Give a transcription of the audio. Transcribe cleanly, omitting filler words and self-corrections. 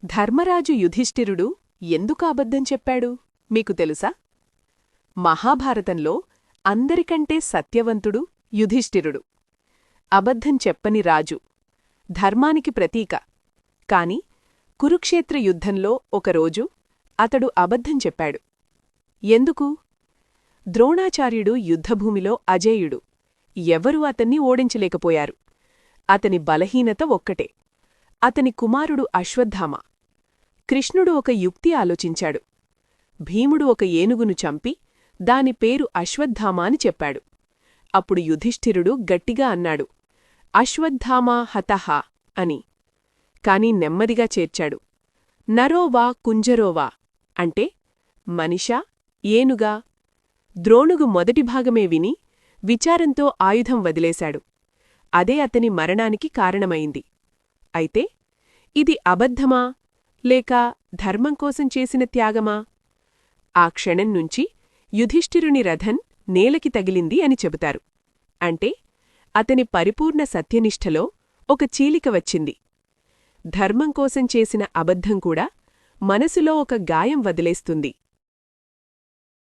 ధర్మరాజు యుధిష్ఠిరుడు ఎందుకు అబద్ధం చెప్పాడు మీకు తెలుసా? మహాభారతంలో అందరికంటే సత్యవంతుడు యుధిష్ఠిరుడు. అబద్ధం చెప్పని రాజు, ధర్మానికి ప్రతీక. కాని కురుక్షేత్ర యుద్ధంలో ఒకరోజు అతడు అబద్ధం చెప్పాడు. ఎందుకు? ద్రోణాచార్యుడు యుద్ధభూమిలో అజేయుడు. ఎవరూ అతన్ని ఓడించలేకపోయారు. అతని బలహీనత ఒక్కటే, అతని కుమారుడు అశ్వత్థామ. కృష్ణుడు ఒక యుక్తి ఆలోచించాడు. భీముడు ఒక ఏనుగును చంపి దాని పేరు అశ్వత్థామ అని చెప్పాడు. అప్పుడు యుధిష్ఠిరుడు గట్టిగా అన్నాడు, అశ్వత్థామా హతః అని. కాని నెమ్మదిగా చేర్చాడు, నరోవా కుంజరోవా అంటే మనిషా ఏనుగా. ద్రోణుగు మొదటి భాగమే విని విచారంతో ఆయుధం వదిలేశాడు. అదే అతని మరణానికి కారణమైంది. అయితే ఇది అబద్ధమా లేక ధర్మం కోసం చేసిన త్యాగమా? ఆ క్షణం నుంచి యుధిష్ఠిరుని రథం నేలకి తగిలింది అని చెబుతారు. అంటే అతని పరిపూర్ణ సత్యనిష్టలో ఒక చీలిక వచ్చింది. ధర్మం కోసం చేసిన అబద్ధం కూడా మనసులో ఒక గాయం వదిలేస్తుంది.